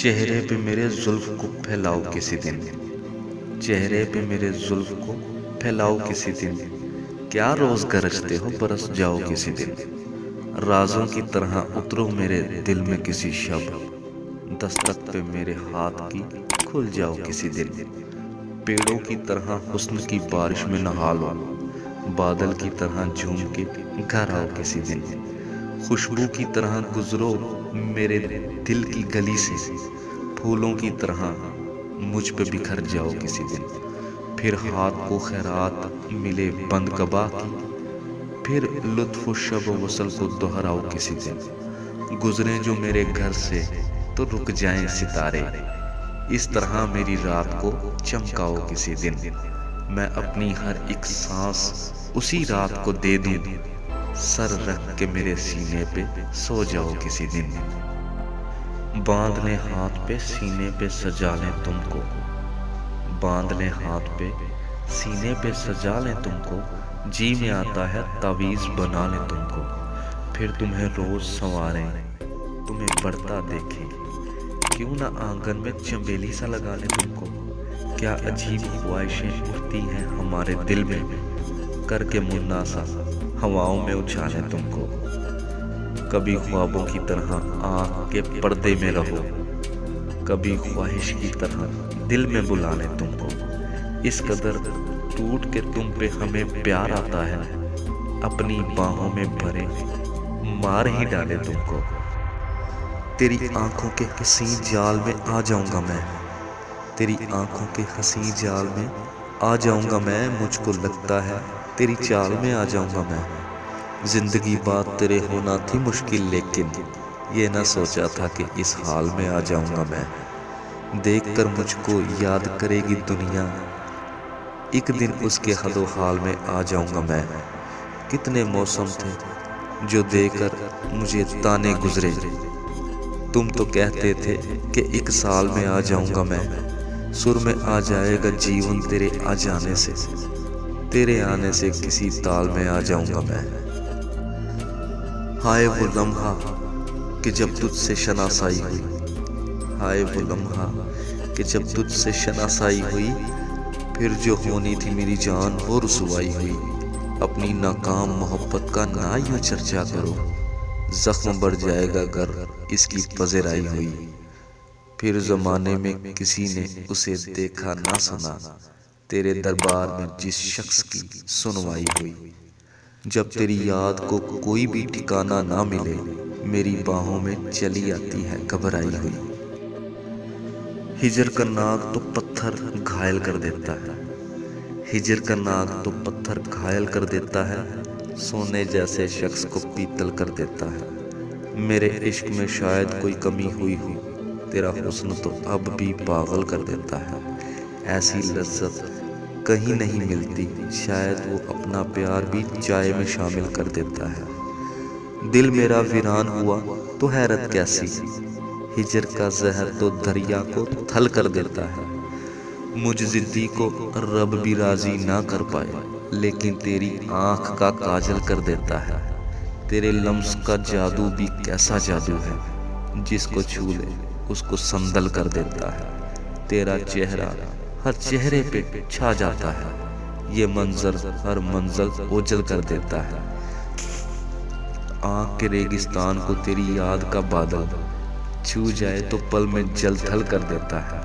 चेहरे पे मेरे जुल्फ को फैलाओ किसी दिन, चेहरे पे मेरे जुल्फ को फैलाओ किसी दिन। क्या रोज गरजते हो बरस जाओ किसी दिन। राजों की तरह उतरो मेरे दिल में किसी शब, दस्तक पे मेरे हाथ की खुल जाओ किसी दिन। पेड़ों की तरह हुस्न की बारिश में नहा लो, बादल की तरह झूम के घर आओ किसी दिन। खुशबू की तरह गुजरो मेरे दिल की गली से, फूलों की तरह मुझ पे बिखर जाओ किसी दिन। फिर हाथ को खैरात मिले बंद कबा की, फिर लुत्फ शब वसल को दोहराओ किसी दिन। गुजरे जो मेरे घर से तो रुक जाएं सितारे, इस तरह मेरी रात को चमकाओ किसी दिन। मैं अपनी हर एक सांस उसी रात को दे दूं, सर रख के मेरे सीने पे सो जाओ किसी दिन। बांध ले हाथ पे सीने पे सजा लें तुमको, बांध ले हाथ पे सीने पे सजा लें तुमको। जी में आता है तावीज़ बना लें तुमको, फिर तुम्हें रोज संवारें तुम्हें बढ़ता देखें। क्यों ना आंगन में चंबेली सा लगा लें तुमको। क्या अजीब ख्वाहिशें उठती हैं हमारे दिल में, करके मुन्ना सा हवाओं में उछालें तुमको। कभी ख्वाबों की तरह आँख के पर्दे में रहो, कभी ख्वाहिश की तरह दिल में बुला लें तुमको। इस कदर टूट के तुम पे हमें प्यार आता है, अपनी बाहों में भरे मार ही डाले तुमको। तेरी आंखों के हंसी जाल में आ जाऊंगा मैं, तेरी आंखों के हंसी जाल में आ जाऊंगा मैं। मुझको लगता है तेरी चाल में आ जाऊंगा मैं। जिंदगी बात तेरे होना थी मुश्किल, लेकिन ये ना सोचा था कि इस हाल में आ जाऊंगा मैं। देखकर मुझको याद करेगी दुनिया, एक दिन उसके हदो हाल में आ जाऊंगा मैं। कितने मौसम थे जो देकर मुझे ताने गुजरे, तुम तो कहते थे कि एक साल में आ जाऊंगा मैं। सुर में आ जाएगा जीवन तेरे आ जाने से, तेरे आने से किसी ताल में आ जाऊंगा मैं। हाय वो लम्हा कि जब तुझसे शनासाई हुई, हाय वो लम्हा कि जब तुझसे शनासाई हुई। फिर जो होनी थी मेरी जान वो रुसवाई हुई। अपनी नाकाम मोहब्बत का ना यूं चर्चा करो, जख्म बढ़ जाएगा अगर इसकी पज़ेराई हुई। फिर ज़माने में किसी ने उसे देखा ना सुना, तेरे दरबार में जिस शख्स की सुनवाई हुई। जब तेरी याद को कोई भी ठिकाना ना मिले, मेरी बाहों में चली आती है घबराई हुई। हिजर का नाग तो पत्थर घायल कर देता है, हिजर का नाग तो पत्थर घायल कर देता है। सोने जैसे शख्स को पीतल कर देता है। मेरे इश्क में शायद कोई कमी हुई हो, तेरा हुस्न तो अब भी पागल कर देता है। ऐसी लज्जत कहीं नहीं मिलती, शायद वो अपना प्यार भी चाय में शामिल कर देता है। दिल मेरा वीरान हुआ तो हैरत कैसी, हिजर का जहर तो दरिया को थल कर देता है। मुझ जिद्दी को रब भी राजी ना कर पाए, लेकिन तेरी आँख का काजल कर देता है। तेरे लम्स का जादू भी कैसा जादू है, जिसको छू ले उसको संदल कर देता है। तेरा चेहरा हर चेहरे पे छा जाता है, ये मंजर हर मंजर ओझल कर देता है। आँख के रेगिस्तान को तेरी याद का बादल छू जाए तो पल में जल थल कर देता है।